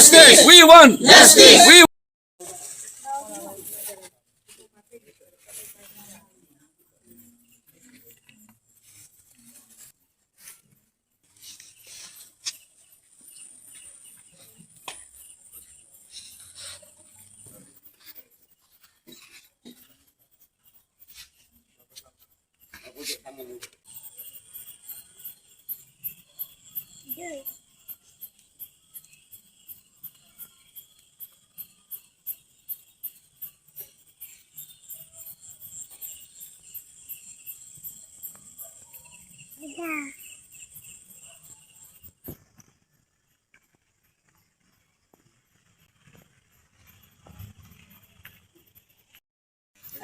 Justice. We want justice. We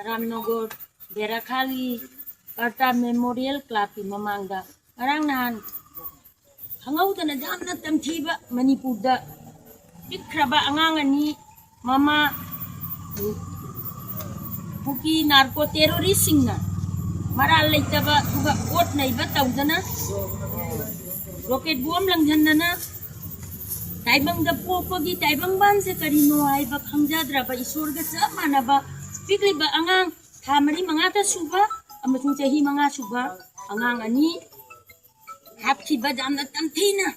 Ramnagar Berakhali Karta memorial club की ममांगदा ngarang nahan hangawdana jamna tamthiba manipurda pikraba angang ani mama puki narco terrorist singna maral leitaba duga ot naiba tawdana rocket bomb langjanna taibang da pokogi taibang ban se karino aiba khangjadra ba isorga cha manaba pikliba angang thamari mangata suba amasung chahi manga suba angang ani hapki ba jamna tamthina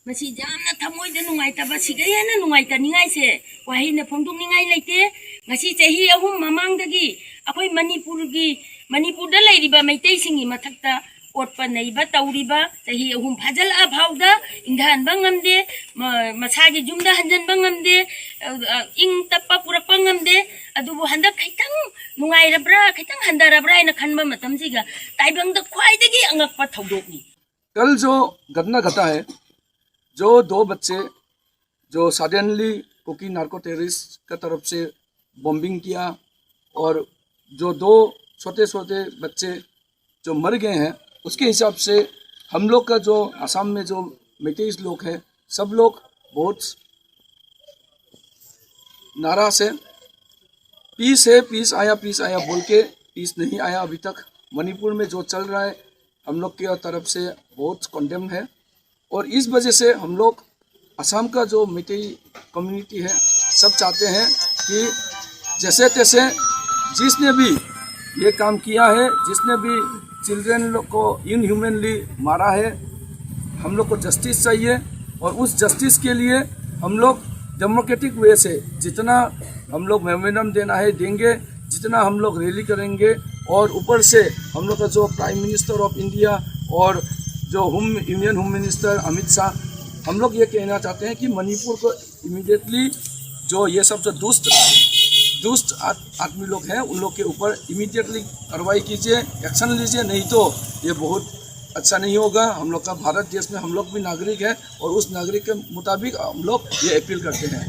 masi jamna thamoi da nungai ta ba sigayana nungai ta ningai se wahi na phongdung ningai leite ngasi chahi ahum mamang dagi akoi manipur da leiriba maitai singi mathakta otpa naiba tauriba chahi ahum phajal a phauda indhan bangamde masagi jumda hanjan bangamde ing tappa purakpa ngamde adubu handak khaitang nungai rabra khaitang handarabra ina khanba matam siga taibang da khwai dagi angakpa thaudokni कल जो घटना घटा है जो दो बच्चे जो suddenly cookie narco terrorist का तरफ से बॉम्बिंग किया और जो दो छोटे छोटे बच्चे जो मर गए हैं उसके हिसाब से हम लोग का जो असम में जो मेटेइस लोग हैं सब लोग बहुत नाराज है। पीस आया बोल के पीस नहीं आया अभी तक। मणिपुर में जो चल रहा है हम लोग की तरफ से बहुत कंडेम है और इस वजह से हम लोग असम का जो मेटेई कम्युनिटी है सब चाहते हैं कि जैसे तैसे जिसने भी ये काम किया है, जिसने भी चिल्ड्रन लोग को इनह्यूमनली मारा है, हम लोग को जस्टिस चाहिए और उस जस्टिस के लिए हम लोग डेमोक्रेटिक वे से जितना हम लोग मेमोरेंडम देना है देंगे, जितना हम लोग रैली करेंगे और ऊपर से हम लोग का जो प्राइम मिनिस्टर ऑफ इंडिया और जो union home minister Amit Shah हम लोग ये कहना चाहते हैं कि मणिपुर को इमीडिएटली जो ये सब जो दुष्ट आदमी लोग हैं उन लोग के ऊपर इमीडिएटली कार्रवाई कीजिए, एक्शन लीजिए, नहीं तो ये बहुत अच्छा नहीं होगा। हम लोग का भारत देश में हम लोग भी नागरिक हैं और उस नागरिक के मुताबिक हम लोग ये अपील करते हैं।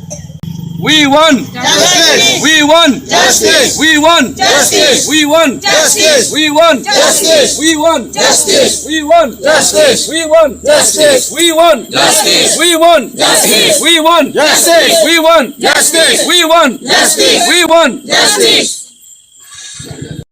We want justice. We want justice. We want justice. We want justice. We want justice. We want justice. We want justice. We want justice. We want justice. We want justice. We want justice. We want justice. We want justice. We want justice.